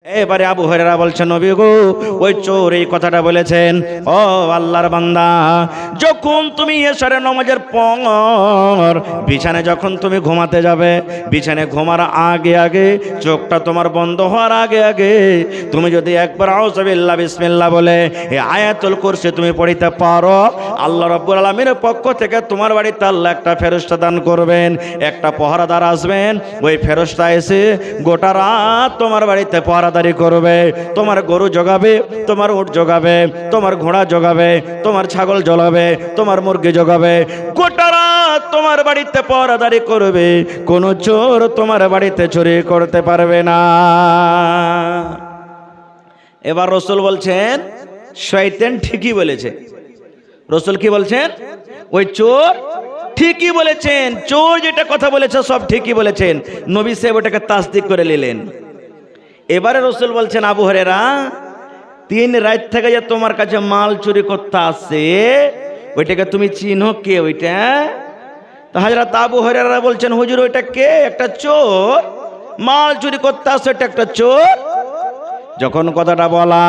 এবারে আবু হুরায়রা বলছেন, নবী গো, ওই চোর এই কথাটা বলেছেন, ও আল্লাহর বান্দা, যখন তুমি এশারের নামাজের পর বিছানায় যখন তুমি ঘুমাতে যাবে, বিছানায় ঘুমার আগে আগে, চোখটা তোমার বন্ধ হওয়ার আগে আগে তুমি যদি একবার আউযু বিল্লাহ বিসমিল্লাহ বলে এই আয়াতুল কুরসি তুমি পড়িতে পারো, আল্লাহ রাব্বুল আলামিনের পক্ষ থেকে তোমার বাড়িতে আল্লাহ একটা ফেরেশতা দান করবেন, একটা পহরাদার আসবেন। ওই ফেরেশতা এসে গোটা রাত তোমার বাড়িতে পহরাদারি করবে, তোমার গরু জগাবে, তোমার উট জগাবে, তোমার ঘোড়া জগাবে, তোমার ছাগল জগাবে, তোমার মুরগি জগাবে, গোটা রাত তোমার বাড়িতে পহরাদারি করবে। কোনো চোর তোমার বাড়িতে চুরি করতে পারবে না। এবার রাসূল বলছেন, শয়তান ঠিকই বলেছে। রাসূল কি বলছেন? ওই চোর ঠিকই বলেছেন, চোর যেটা কথা বলেছে সব ঠিকই বলেছেন। নবী সাহেব ওটাকে তাসদিক করে নিলেন। এবারে রাসূল বলছেন, আবু হুরায়রা, 3 রাত থেকে যে তোমার কাছে মাল চুরি করতে আসছে, ওইটাকে তুমি চিনো কে? ওইটা তো হযরত আবু হুরায়রা বলছেন, হুজুর ওইটা কে? একটা চোর, মাল চুরি করতে আসছে, এটা একটা চোর। যখন কথাটা বলা,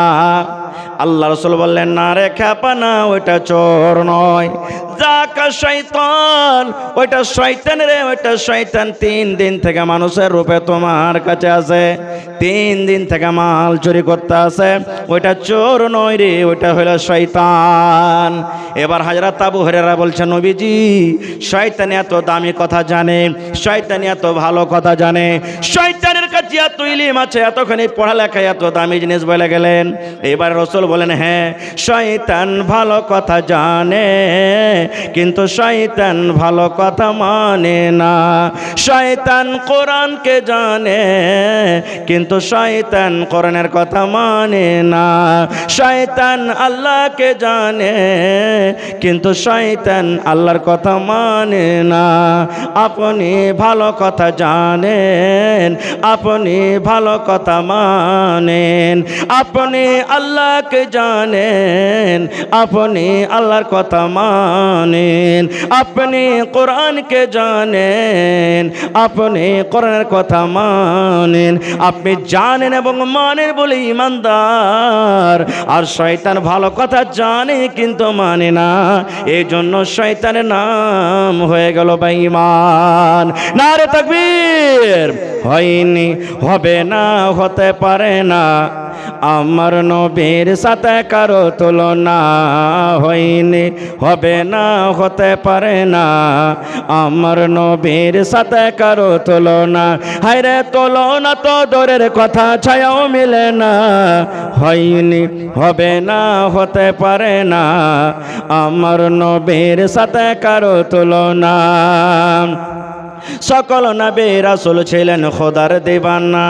আল্লাহ রাসূল বললেন, না রে খেপানা, ওইটা চোর নয়, যাকা শয়তান, ওইটা শয়তান রে, ওইটা শয়তান। 3 দিন থেকে মানুষের রূপে তোমার কাছে আছে, 3 দিন থেকে মাল চুরি করতে আছে, ওইটা চোর নয় রে, ওইটা হলো শয়তান। এবার হযরত আবু হুরায়রা বলছেন, নবীজি, শয়তান এত দামি কথা জানে, শয়তান এত ভালো কথা জানে, শয়তানের কাছে এত ইলম আছে, এতখানি পড়ালেখা, এত দামি জিনিস বলে গেলেন। এবার রাসূল বলেন, হ্যাঁ, শয়তান ভালো কথা জানে, কিন্তু শয়তান ভালো কথা মানে না। শয়তান কোরআনকে জানে, কিন্তু শয়তান কোরআনের কথা মানে না। শয়তান আল্লাহকে জানে, কিন্তু শয়তান আল্লাহর কথা মানে না। আপনি ভালো কথা জানেন, আপনি ভালো কথা মানেন, আপনি আল্লাহকে জানেন, আপনি আল্লাহর কথা মানেন, আপনি কোরআনকে জানেন, আপনি কোরআনের কথা মানেন। আপনি জানেন এবং মানেন বলে ইমানদার। আর শয়তান ভালো কথা জানে কিন্তু মানে না, এই জন্য শয়তানের নাম হয়ে গেল বেঈমান। নারে তাকবীর! হয়নি, হবে না, হতে পারে না, আমার নবীর সাথে কারো তুলনা। হয়নি, হবে না, হতে পারে না, আমার নবীর সাথে কারো তুলনা। হায়রে তুলনা তো দূরের কথা, ছায়াও মিলে না। হয়নি, হবে না, হতে পারে না, আমার নবীর সাথে কারো তুলনা। সকল নবী রাসূল ছিলেন খোদার দিবানা,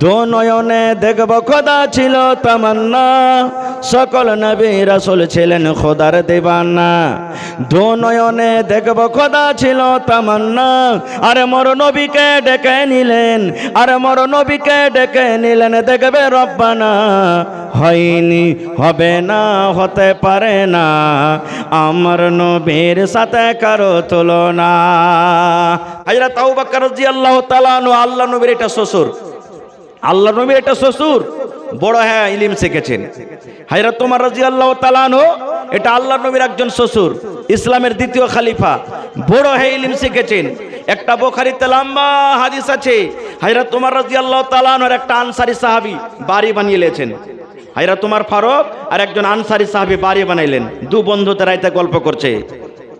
দু নয়নে দেখব খোদা ছিল তামান্না। সকল নবী রাসূল ছিলেন খোদার দিবানা, দু নয়নে দেখব খোদা ছিল তামান্না। আর মোর নবীকে ডেকে নিলেন, আর মোর নবীকে ডেকে নিলেন, দেখবে রব্বানা। হয়নি, হবে না, হতে পারে না, আমার নবীর সাথে কারো তুলনা। হযরত আবু বকর রাদিয়াল্লাহু তাআলা আনহু, আল্লাহ নবীর এটা শ্বশুর, আল্লাহ নবীর এটা শ্বশুর, বড় হ্যাঁ ইলম শিখেছেন। হযরত ওমর রাদিয়াল্লাহু তাআলা আনহু, এটা আল্লাহ নবীর একজন শ্বশুর, ইসলামের দ্বিতীয় খলিফা, বড় হ্যাঁ ইলম শিখেছেন। একটা বুখারীতে লম্বা হাদিস আছে, হযরত ওমর রাদিয়াল্লাহু তাআলা আনহুর একটা আনসারী সাহাবী বাড়ি বানিয়েছেন। হযরত ওমর ফারুক আর একজন আনসারী সাহাবী বাড়ি বানাইলেন, দু বন্ধুতে রাইতে গল্প করছে।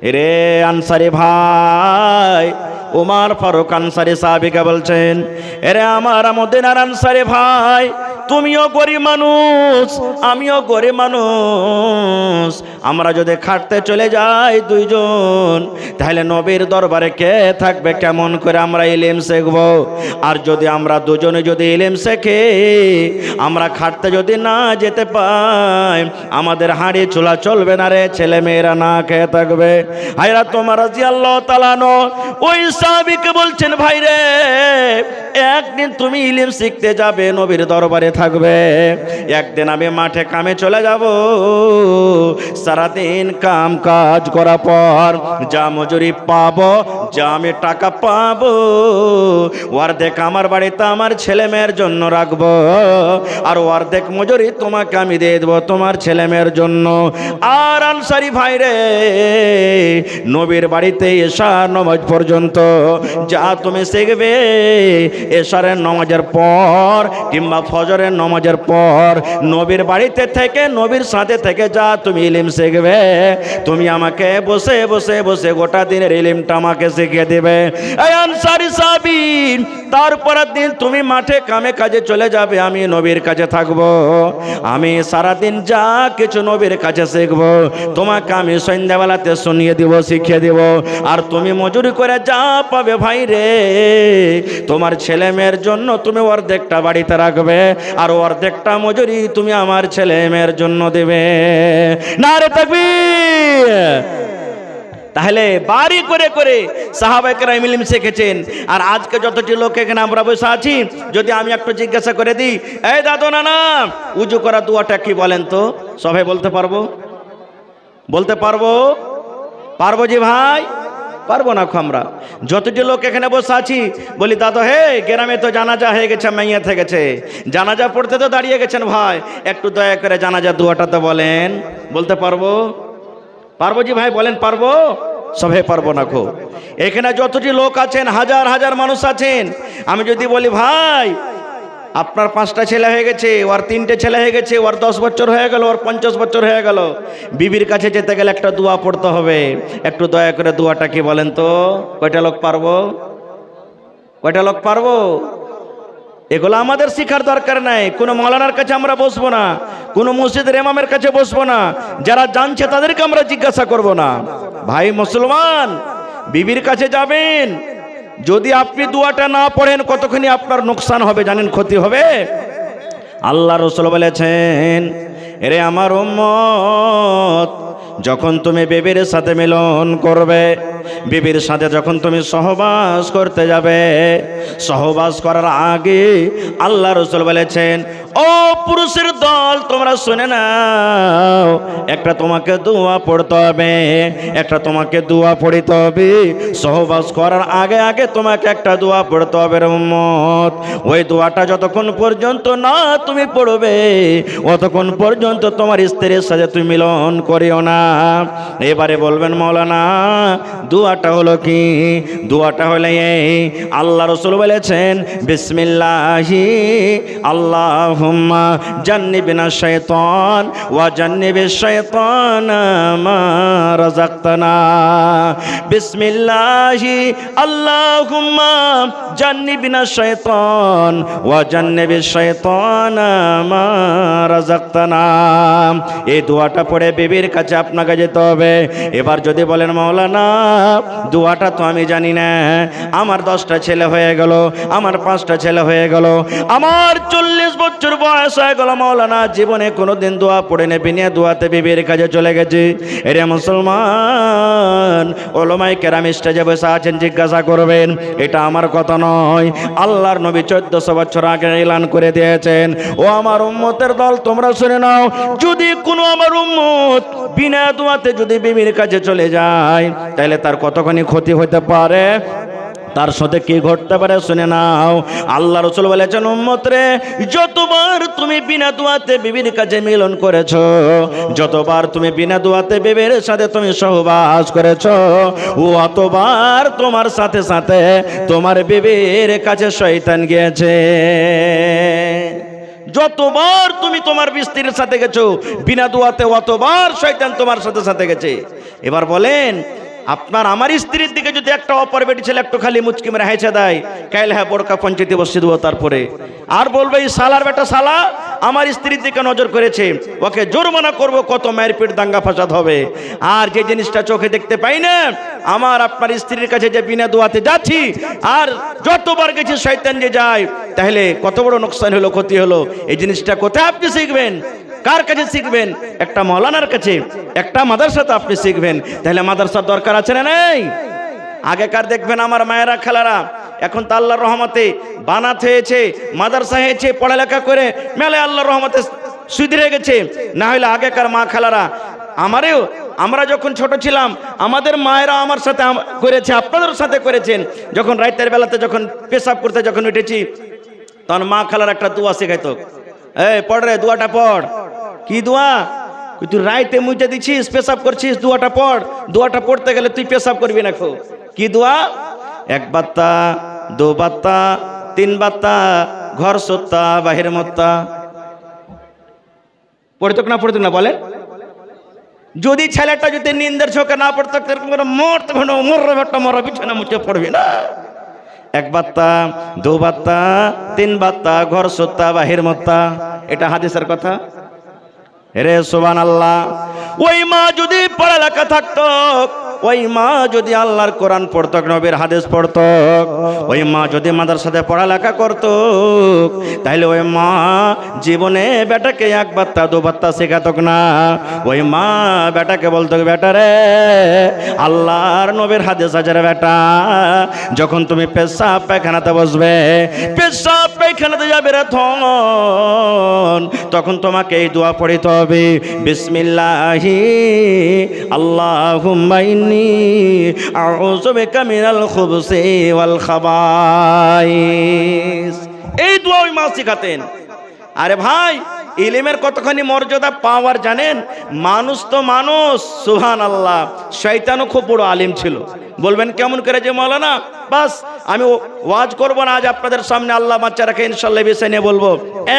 এরে আনসারী ভাই, ওমর ফারুক আনসারী সাহাবীকে বলছেন, এরে আমার মদিনার আনসারী ভাই, তুমিও গরিব মানুষ, আমিও গরিব মানুষ, আমরা যদি খাটতে চলে যাই দুইজন, তাহলে নবীর দরবারে কে থাকবে? কেমন করে আমরা ইলম শিখব? আর যদি আমরা দুজনে যদি ইলম শেখে, আমরা খাটতে যদি না যেতে পাই, আমাদের হাঁড়ি চুলা চলবে না রে, ছেলে মেয়েরা না খেয়ে থাকবে। হযরত ওমর রাদিয়াল্লাহু তাআলা আনহু ওই সাহাবীকে বলছেন, ভাই রে, একদিন তুমি ইলম শিখতে যাবে, নবীর দরবারে থাকবে, একদিন আমি মাঠে কামে চলে যাব, সারাদিন কাম কাজ করার পর যা মজুরি পাবো, যা আমি টাকা পাবো, অর্ধেক আমার বাড়িতে আমার ছেলে মেয়ের জন্য রাখবো, আর অর্ধেক মজুরি তোমাকে আমি দিয়ে দেবো তোমার ছেলে মেয়ের জন্য। আর আনসারি ভাইরে, নবীর বাড়িতে এশার নামাজ পর্যন্ত যা তুমি শিখবে, এশারের নামাজের পর কিংবা ফজরের নামাজের পর নবীর বাড়িতে থেকে, নবীর সাথে থেকে যা তুমি ইলম শিখবে, তুমি আমাকে বসে বসে বসে গোটা দিনের ইলমটা আমাকে শিখিয়ে দেবে। এই আনসারি সাহাবী, তারপরের দিন তুমি মাঠে কামে কাজে চলে যাবে, আমি নবীর কাছে থাকবো, আমি সারাদিন যা কিছু নবীর কাছে শিখবো তোমাকে আমি সন্ধ্যাবেলাতে শুনিয়ে দিব, শিখিয়ে দিব। আর তুমি মজুরি করে যা পাবে ভাই রে, তোমার ছেলে মেয়ের জন্য তুমি অর্ধেকটা বাড়িতে রাখবে, আর অর্ধেকটা মজুরি তুমি আমার ছেলে মেয়ের জন্য দেবে। নারে তাকবীর। তাহলে বাড়ি করে করে সাহাবায়ে কেরাম ইলম শিখেছেন। আর আজকে যতটি লোক এখানে আমরা বসে আছি, যদি আমি একটু জিজ্ঞাসা করে দিই, এই দাদু নানা উজু করা দোয়াটা কি বলেন তো, সবাই বলতে পারবো? বলতে পারবো? পারবো জি ভাই? পারবো না আমরা যতটি লোক এখানে বসে আছি। বলি দাদা হে, গ্রামে তো জানাজা হয়ে গেছে, মাইয়াত হয়ে গেছে, জানাজা পড়তে তো দাঁড়িয়ে গেছেন ভাই, একটু দয়া করে জানাজা দোয়াটা তো বলেন। বলতে পারবো? পারবো জি ভাই, বলেন পারবো? সবাই পারবো না খো। এখানে যতটি লোক আছেন, হাজার হাজার মানুষ আছেন, আমি যদি বলি ভাই আপনার 5টা ছেলে হয়ে গেছে, ওর 3টে ছেলে হয়ে গেছে, ওর 10 বছর হয়ে গেল, ওর 50 বছর হয়ে গেল, বিবির কাছে যেতে গেলে একটা দোয়া পড়তে হবে, একটু দয়া করে দোয়াটা কি বলেন তো? কয়টা লোক পারবো? কয়টা লোক পারবো? এগুলো আমাদের শিখার দরকার নাই। কোনো মৌলানার কাছে আমরা বসবো না, কোনো মসজিদের ইমামের কাছে বসবো না, যারা জানছে তাদেরকে আমরা জিজ্ঞাসা করব না। ভাই মুসলমান, বিবির কাছে যাবেন, যদি আপনি দোয়াটা না পড়েন কতখানি আপনার নোকসান হবে জানেন, ক্ষতি হবে। আল্লাহ রাসূল বলেছেন, এরে আমার উম্মত, যখন তুমি বিবির সাথে মিলন করবে, বিবির সাথে যখন তুমি সহবাস করতে যাবে, সহবাস করার আগে আল্লাহ রাসূল বলেছেন, ও পুরুষের দল তোমরা শুনে নাও, একটা তোমাকে দোয়া পড়তে হবে, একটা তোমাকে দোয়া পড়তে হবে। সহবাস করার আগে আগে তোমাকে একটা দোয়া পড়তে হবে রে উম্মত। ওই দোয়াটা যতক্ষণ পর্যন্ত না তুমি পড়বে, অতক্ষণ পর্যন্ত তোমার স্ত্রীর সাথে তুমি মিলন করিও না। এবারে বলবেন মাওলানা দোয়াটা হলো কি? দোয়াটা হলো এই, আল্লাহ রাসূল বলেছেন, বিসমিল্লাহি আল্লাহুম্মা জান্নিবিনা শাইতান ওয়া জান্নিবিশ শাইতানা মা রাযাকতানা। বিসমিল্লাহি আল্লাহুম্মা জান্নিবিনা শাইতান ওয়া জান্নিবিশ শাইতানা মা রাযাকতানা। এই দোয়াটা পড়ে বিবির কাছে আপনাকে যেতে হবে। এবার যদি বলেন মাওলানা দোয়াটা তো আমি জানি না, আমার 10টা ছেলে হয়ে গেল, আমার 5টা ছেলে হয়ে গেল, আমার 40 বছর বয়স হয়ে গেল, মাওলানা জীবনে কোনোদিন দোয়া পড়ে নেবে নিয়ে দোয়াতে বিবির কাছে চলে গেছি। এরে মুসলমান, ওলামায়ে কেরাম স্টেজে বসে আছেন, জিজ্ঞাসা করবেন, এটা আমার কথা নয়, আল্লাহর নবী 1400 বছর আগে এলান করে দিয়েছেন। ও আমার উম্মতের দল তোমরা শুনে নাও, যদি কোনো আমার উম্মত বিনা দোয়াতে যদি বিবির কাছে চলে যায়, তাহলে তার কতখানি ক্ষতি হতে পারে, তার সাথে কি ঘটতে পারে শুনে নাও। আল্লাহ রাসূল বলেছেন, উম্মত রে, যতবার তুমি বিনা দোয়াতে বিবির কাছে মিলন করেছো, যতবার তুমি বিনা দোয়াতে বিবির সাথে তুমি সহবাস করেছো, অতবার তোমার সাথে সাথে তোমার বিবির কাছে শয়তান গিয়েছে। যতবার তুমি তোমার স্ত্রীর সাথে গেছো বিনা দোয়াতে, অতবার শয়তান তোমার সাথে সাথে গেছে। এবার বলেন, আপনার আমার স্ত্রীর দিকে যদি একটা অপর বেটি ছেলে একটু খালি মুচকি মেরে হেঁচে দেয়, কাইলে হ্যাঁ বড়কা পঞ্চায়েতে বসিয়ে দেবো, তারপরে আর বলবে এই শালার বেটা শালা আমার স্ত্রীর দিকে নজর করেছে, ওকে জরিমানা করব, কত মারপিট দাঙ্গা ফাসাদ হবে। আর যে জিনিসটা চোখে দেখতে পাই না, আমার আপনার স্ত্রীর কাছে যে বিনা দোয়াতে যাচ্ছি আর যতবার গেছি শয়তান যে যায়, তাহলে কত বড় নোকসান হলো, ক্ষতি হলো। এই জিনিসটা কোথায় আপনি শিখবেন? কার কাছে শিখবেন? একটা মাওলানার কাছে, একটা মাদ্রাসাতে আপনি শিখবেন। তাহলে মাদ্রাসার দরকার আছে না নেই? আগেকার দেখবেন আমার মায়েরা খালারা, এখন তো আল্লাহর রহমতে বানাত হয়েছে, মাদ্রাসা হয়েছে, পড়ালেখা করে মেলে আল্লাহর রহমতে সুধরে গেছে। না হলে আগেকার মা খালারা আমারও, আমরা যখন ছোট ছিলাম আমাদের মায়েরা আমার সাথে করেছে, আপনাদের সাথে করেছেন। যখন রাতের বেলাতে যখন পেশাব করতে যখন উঠেছি, তখন মা খালার একটা দোয়া শেখাইতো, এই পড় রে, দোয়াটা পড়। কি দোয়া? তুই রাইতে মুইতে দিছিস, পেশাব করছিস, দোয়াটা পড়। দোয়াটা পড়তে গেলে তুই পেশাব করবি না। খো কি দোয়া? এক বাত্তা, দো বাত্তা, তিন বাত্তা, ঘর সত্তা বাহির মত্তা। পড়তো না পড়তো না বলেন? যদি ছেলেটা যদি নিন্দের চোখে না পড়তো, মর বিছানা মুছে পড়বি না। এক বাত্তা, দু বাত্তা, তিন বাত্তা, ঘর সত্তা বাহির মত্তা। এটা হাদিসের কথা। রে সুবহানাল্লাহ। ওই মা যদি পড়ালেখা থাকতো, ওই মা যদি আল্লাহর কোরআন পড়তো, নবীর হাদিস পড়তো, ওই মা যদি মাদ্রাসাতে পড়ালেখা করতো, তাহলে ওই মা জীবনে বেটাকে এক বাত্তা দু বাত্তা শেখাতো না। ওই মা বেটাকে বলতো, বেটা রে, আল্লাহর নবীর হাদিস আছে রে বেটা, যখন তুমি পেশাব পায়খানাতে বসবে, পেশাব পায়খানাতে যাবে রে তখন তোমাকে এই দোয়া পড়িতে হবে, বিসমিল্লাহি আল্লাহুম্মা ইন্নী আউযু বিকা মিনাল খুবুসি ওয়াল খাবাইস। এই দোয়া ওই মা শিখাতেন। আরে ভাই, ইলমের কতখানি মর্যাদা পাওয়ার জানেন? মানুষ তো মানুষ, সুবহানাল্লাহ। শয়তানও খুব বড় আলিম ছিল। বলবেন কেমন করে যে মাওলানা? বাস আমি ওয়াজ করব না আজ আপনাদের সামনে, আল্লাহ বাচ্চা রাখে ইনশাআল্লাহ বিষয় নিয়ে বলবো।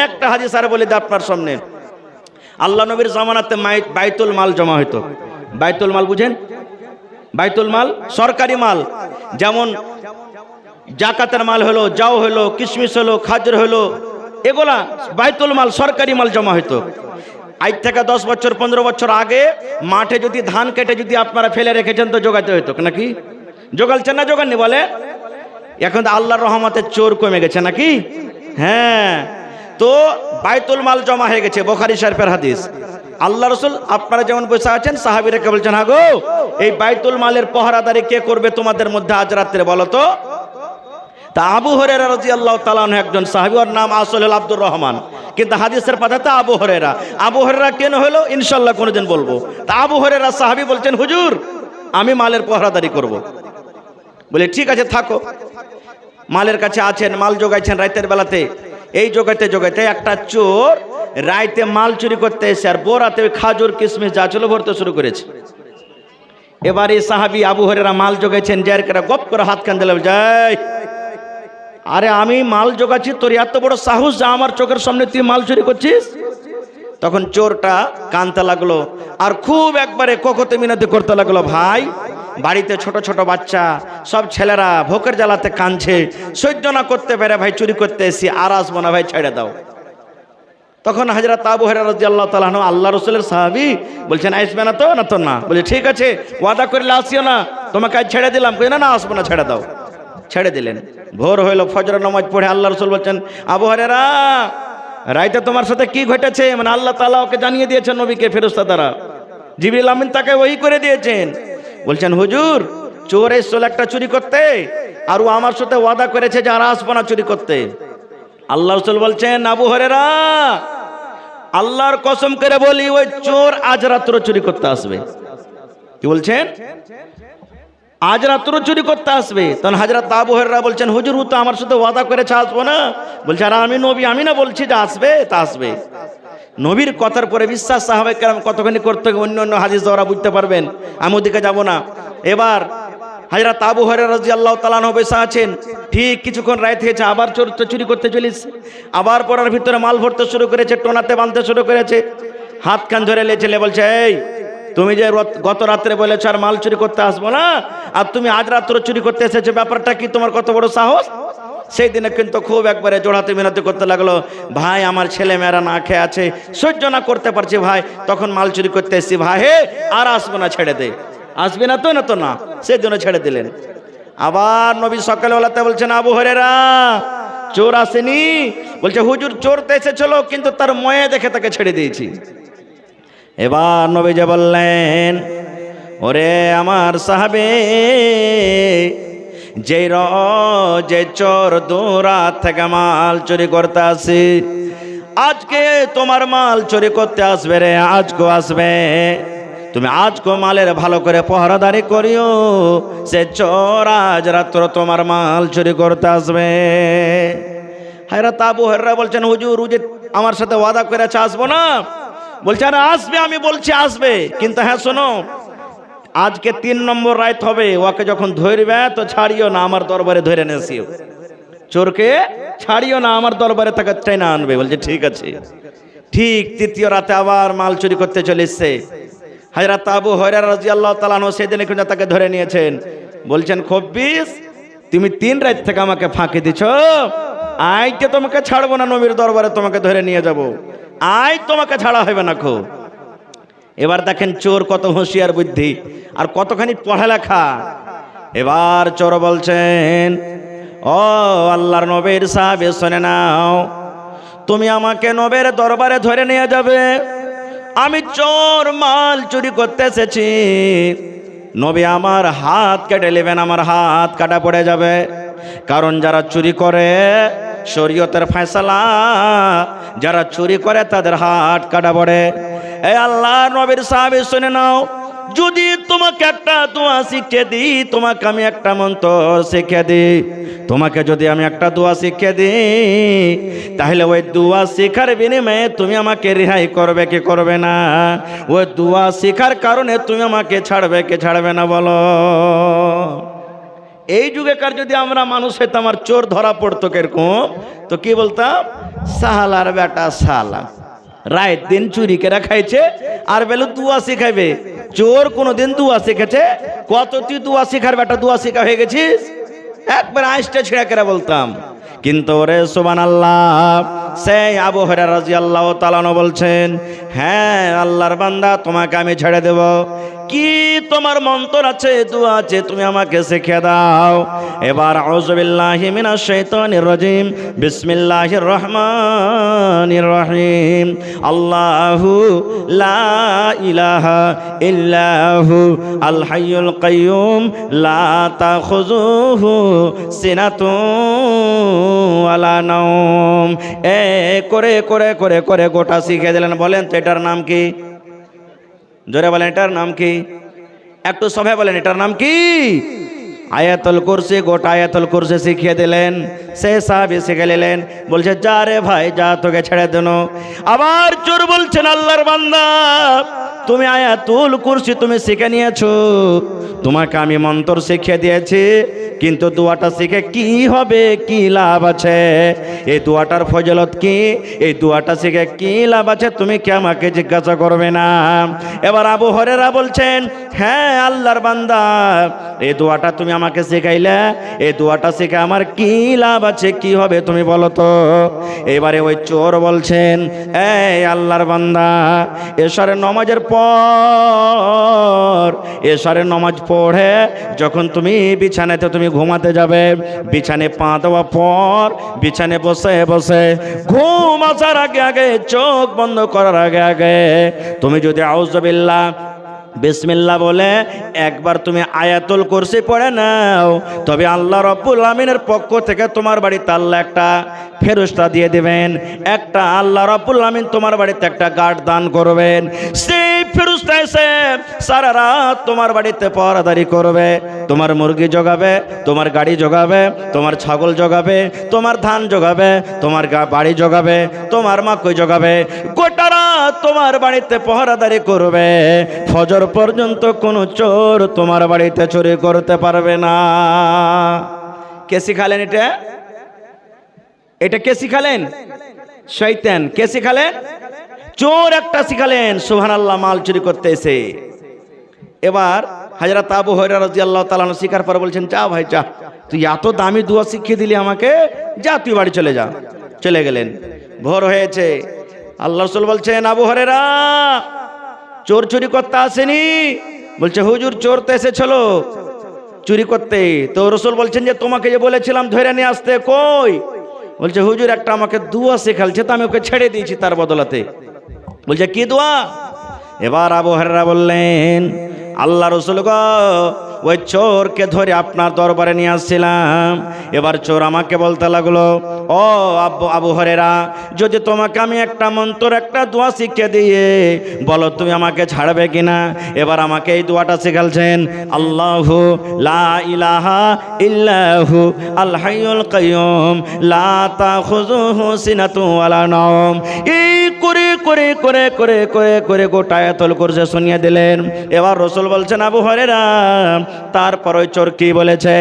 একটা হাদিস আর বলে দিই আপনার সামনে। আল্লাহ নবীর জামানাতে বাইতুল মাল জমা হইতো। বাইতুল মাল বুঝেন? বাইতুল মাল সরকারি মাল, যেমন জাকাতের মাল হলো, যাও হলো, কিশমিশ হলো, খাজর হলো, এগুলা বাইতুল মাল সরকারি মাল জমা হইতো। আজ থেকে 10 বছর 15 বছর আগে মাঠে যদি ধান কেটে যদি আপনারা ফেলে রেখেছেন তো জোগাতে হইতো নাকি? জোগালছেন না জোগাননি বলে? এখন তো আল্লাহর রহমতে চোর কমে গেছে নাকি? হ্যাঁ, তো বাইতুল মাল জমা হয়ে গেছে। বুখারী শরীফের হাদিস। আল্লাহ রাসূল আপনারা যেমন বসে আছেন, সাহাবীরা কে বলছেন, হ্যাঁ গো, এই বাইতুল মালের পহরাদারি কে করবে তোমাদের মধ্যে আজ রাত্রে বলো তো? তা আবু হুরায়রা রাদিয়াল্লাহু তাআলা আনহু একজন সাহাবী, ওর নাম আসলে আব্দুর রহমান, কিন্তু হাদিসের পাতাতে আবু হুরায়রা। আবু হুরায়রা কেন হলো ইনশাআল্লাহ কোনোদিন বলবো। তা আবু হুরায়রা সাহাবী বলছেন, হুজুর আমি মালের পহরাদারি করব। বলে ঠিক আছে থাকো। মালের কাছে আছেন, মাল জোগাইছেন রাতের বেলাতে। এই জোগাইতে জোগাইতে একটা চোর রাইতে মাল চুরি করতে এসে আর বোরাতে খাজুর কিশমিশ যা ছিল ভরতে শুরু করেছে। এবার এই সাহাবী আবু হুরায়রা মাল জোগাইছেন, যার করে গপ করে হাত কান দিলে, যাই, আরে আমি মাল জোগাচ্ছি, তোর এত বড় সাহস যা আমার চোখের সামনে তুই মাল চুরি করছিস? তখন চোরটা কানতে লাগলো আর খুব একবারে কোকতে মিনতি করতে লাগলো, ভাই বাড়িতে ছোট ছোট বাচ্চা সব ছেলেরা ভোকের জ্বালাতে কাঁদছে, সহ্য না করতে পারে ভাই, চুরি করতে এসি, আর আসবো না ভাই, ছেড়ে দাও। তখন হযরত আবু হুরায়রা রাদিয়াল্লাহু তাআলা আনহু আল্লাহ রাসূলের সাহাবী বলছেন, আসবে না তো? না তো না। বলে ঠিক আছে, ওয়াদা করলে আসিও না, তোমাকে আজ ছেড়ে দিলাম। কই না না, আসবো না, ছেড়ে দাও। ছেড়ে দিলেন। ভোর হইল, ফজর নামাজ পড়ে আল্লাহ রাসূল বলছেন, আবু হুরায়রা রাইতে তোমার সাথে কি ঘটেছে? মানে আল্লাহ তাআলা ওকে জানিয়ে দিয়েছেন, নবীকে ফেরেশতা দ্বারা, জিবরিল আমিন তাকে ওহী করে দিয়েছেন। বলছেন, হুজুর চোর এসেছিল একটা চুরি করতে, আর ও আমার সাথে ওয়াদা করেছে যে আর আসবো না চুরি করতে। আল্লাহ রাসূল বলছেন, আবু হুরায়রা আল্লাহর কসম করে বলি, ওই চোর আজ রাত্র চুরি করতে আসবে। কি বলছেন? আজ রাত্র চুরি করতে আসবে। তখন হযরত আবু হুরায়রা বলছেন, হুজুর ও তো আমার সাথে ওয়াদা করেছে আসবো না। বলছে, আর আমি নবী, আমি না বলছি যে আসবে? তা আসবে। নবীর কথার পরে বিশ্বাস সাহাবায়ে কেরাম কতখানি করতে, অন্য অন্য হাদিস দ্বারা বুঝতে পারবেন, আমি ওদিকে যাব না। এবার হযরত আবু হুরায়রা রাদিয়াল্লাহু তাআলা আনহু বসে আছেন। ঠিক কিছুক্ষণ রাত হয়েছে, আবার চোর চুরি করতে চলেছে। আবার পড়ার ভিতরে মাল ভরতে শুরু করেছে, টোনাতে বাঁধতে শুরু করেছে। হাত কান ধরে লেচেলে বলছে, এই তুমি যে গত রাত্রে বলেছো আর মাল চুরি করতে আসবো না, আর তুমি আজ রাত্র চুরি করতে এসেছো, ব্যাপারটা কি? তোমার কত বড় সাহস? সেই দিনে কিন্তু খুব একবারে জোড়াতে মিনতি করতে লাগলো, ভাই আমার ছেলে মেয়েরা না খেয়ে আছে, সহ্য না করতে পারছি ভাই, তখন মাল চুরি করতে এসেছি ভাই, হে আর আসবো না, ছেড়ে দে। আসবি না তো? না তো না। সেই জন্য ছেড়ে দিলেন। আবার নবী সকালবেলাতে বলছেন, আবু হুরায়রা চোর আসেনি? বলছে, হুজুর চোর তো এসেছিল, কিন্তু তার ময়ে দেখে তাকে ছেড়ে দিয়েছি। এবার নবী যে বললেন, ওরে আমার সাহাবে, যে চোর দূরাত থেকে মাল চুরি করতে আসে, আজকে তোমার মাল চুরি করতে আসবে রে, আজকে আসবে। তুমি আজকে মালের ভালো করে পহরাদারি করিও, সে চোর আজ রাত্র তোমার মাল চুরি করতে আসবে। হযরত আবু হুরায়রা বলছেন, হুজুর ও যে আমার সাথে ওয়াদা করেছে আসবো না, বলছে আরে আসবে, আমি বলছি আসবে, কিন্তু হ্যাঁ শোনো, আজকে 3 নম্বর রাত হবে, ওকে যখন ধরবে তো ছাড়িও না, আমার দরবারে ধরে নেসিও, চোরকে ছাড়িও না, আমার দরবারে তাকে চাইনা আনবে। বলছে ঠিক আছে। ঠিক 3য় রাতে আবার মাল চুরি করতে চলে এসছে। হযরত আবু হুরায়রা রাদিয়াল্লাহু তাআলা আনহু সেদিন কিন্তু তাকে ধরে নিয়েছেন। বলছেন, খব্বিস তুমি 3 রাত থেকে আমাকে ফাঁকি দিছো, আজকে তোমাকে ছাড়বো না, নবীর দরবারে তোমাকে ধরে নিয়ে যাব, আজ তোমাকে ছাড়া হবে না খো। এবার দেখেন চোর কত হুঁশিয়ার বুদ্ধি আর কতখানি পড়ালেখা। এবার চোর বলছেন, ও আল্লাহর নবীর সাহাবী শুনে নাও, তুমি আমাকে নবীর দরবারে ধরে নিয়ে যাবে, আমি চোর মাল চুরি করতে এসেছি, নবী আমার হাত কেটে নেবেন, আমার হাত কাটা পড়ে যাবে, কারণ যারা চুরি করে শরীয়তের ফয়সালা, যারা চুরি করে তাদের হাত কাটা পড়ে। এই আল্লাহর নবীর সাহাবী শুনে নাও, যদি তোমাকে একটা দোয়া শিখিয়ে দিই, তোমাকে আমি একটা মন্ত্র শিখিয়ে দিই, তোমাকে যদি আমি একটা দোয়া শিখিয়ে দিই, তাহলে ওই দোয়া শেখার বিনিময়ে তুমি আমাকে রেহাই করবে কি করবে না? ওই দোয়া শেখার কারণে তুমি আমাকে ছাড়বে কি ছাড়বে না বলো? এই যুগেকার যদি আমরা মানুষ হইতাম, আমার চোর ধরা পড়তো কিরকম, তো কি বলতাম, সাহালার বেটা সালা, রাত দিন চুরি করে খাইছে আর বেলু দুয়া শিখাইবে। চোর কোনোদিন দুয়া শিখেছে? কত তুই দুয়া শিখার বেটা, দুয়া শিখা হয়ে গেছিস? একবার আইসটা ছেড়ে করে বলতাম। কিন্তু ওরে সুবহানাল্লাহ, সেই আবু হুরায়রা রাদিয়াল্লাহু তাআলা আনহু বলছেন, হ্যাঁ আল্লাহর বান্দা, তোমাকে আমি ছেড়ে দেব, কি তোমার মন্ত্র আছে, দোয়া আছে, তুমি আমাকে শিখিয়ে দাও। এবার আউযু বিল্লাহি মিনাশ শাইতানির রাজিম, বিসমিল্লাহির রহমানির রহিম, আল্লাহু লা ইলাহা ইল্লাহু আল হাইয়ুল কাইয়ুম লা তাখুযুহু সিনাতুন ওয়ালা নাওম। এ করে করে করে করে গোটা শিখিয়ে দিলেন। বলেন তো এটার নাম কি? জোরে বলেন, এটার নাম কি? একটু সবাই বলেন, এটার নাম কি? আয়াতুল কুরসি। গোটা আয়াতুল কুরসি শিখিয়ে দিলেন। সে সাহাবী শিখে নিলেন। বলছে, যা রে ভাই যা, তোকে ছেড়ে দেন। আবার চোর বলছেন, আল্লাহর বান্দা, তুমি আয়াতুল কুরসি তুমি শিখে নিয়েছো, তোমাকে আমি মন্ত্র শিখিয়ে দিয়েছি, কিন্তু দোয়াটা শিখে কি হবে, কি লাভ আছে? এই দোয়াটার ফজিলত কি? এই দোয়াটা শিখে কি লাভ আছে? তুমি কি আমাকে জিজ্ঞাসা করবে না? এবার আবু হুরায়রা বলছেন, হ্যাঁ আল্লাহর বান্দা, এই দোয়াটা তুমি আমাকে শেখাইলে, এই দোয়াটা শিখে আমার কি লাভ আছে, কি হবে তুমি বলো তো? এবারে ওই চোর বলছেন, এই আল্লাহর বান্দা, এশারের নামাজের পর, এশারের নামাজ পড়ে যখন তুমি বিছানাতে তুমি ঘুমাতে যাবে, বিছানে পা দেওয়ার পর বিছানে বসে বসে ঘুম আসার আগে আগে, চোখ বন্ধ করার আগে আগে তুমি যদি আউযু বিল্লাহ বিসমিল্লাহ বলে একবার তুমি আয়াতুল কুরসি পড়ে নাও, তবে আল্লাহ রাব্বুল আমিনের পক্ষ থেকে তোমার বাড়িতে আল্লাহ একটা ফেরেশতা দিয়ে দিবেন, একটা আল্লাহ রাব্বুল আমিন তোমার বাড়িতে একটা গার্ড দান করবেন। সেই ফেরেশতা এসে সারা রাত তোমার বাড়িতে পহরাদারি করবে, তোমার মুরগি জগাবে, তোমার গাড়ি জগাবে, তোমার ছাগল জগাবে, তোমার ধান জগাবে, তোমার বাড়ি জগাবে, তোমার মাকই জগাবে, গোটা রাত তোমার বাড়িতে পহরাদারি করবে। ফজর পর্যন্ত কোনো চোর তোমার বাড়িতে চুরি করতে পারবে না। কে শিখালেন এটা? এটা কে শিখালেন? শয়তান। কে শিখালেন? চোর একটা শিখালেন। সুবহানাল্লাহ, মাল চুরি করতে এসে। এবার হযরত আবু হুরায়রা রাদিয়াল্লাহু তাআলা আনহু শিকার পরে বলছেন, যা ভাই যা, তুই এত দামি দোয়া শিখিয়ে দিলি আমাকে, যা তুই বাড়ি চলে যা। চলে গেলেন। ভোর হয়েছে। আল্লাহ রাসূল বলছেন, আবু হুরায়রা, চোর চুরি করতে আসেনি? বলছে, হুজুর চোর তো এসেছিল চুরি করতে। তো রাসূল বলছেন যে তোমাকে যে বলেছিলাম ধরে নিয়ে আসতে, কই? বলছে, হুজুর একটা আমাকে দোয়া শেখালছে, তো আমি ওকে ছেড়ে দিয়েছি তার বদলাতে। বলছে, কি দোয়া? এবার আবু হুরায়রা বললেন, আল্লাহ রাসূল গো, ওই চোরকে ধরে আপনার দরবারে নিয়ে আসছিলাম। এবার চোর আমাকে বলতে লাগলো, ও আবু হুরায়রা, যদি তোমাকে আমি একটা মন্ত্র, একটা দোয়া শিখিয়ে দিয়ে বলো তুমি আমাকে ছাড়বে কিনা। এবার আমাকে এই দোয়াটা শিখালছেন, আল্লাহু লা ইলাহা ইল্লাহু আল হাইয়ুল কাইয়ুম লা তাখুযুহু সিনাতুন ওয়ালা নাওম। এই করে করে করে করে করে করে গোটা আয়াতুল কুরসি শুনিয়ে দিলেন। এবার রাসূল বলছেন, আবু হুরায়রা, তারপর ওই চোর কি বলেছে?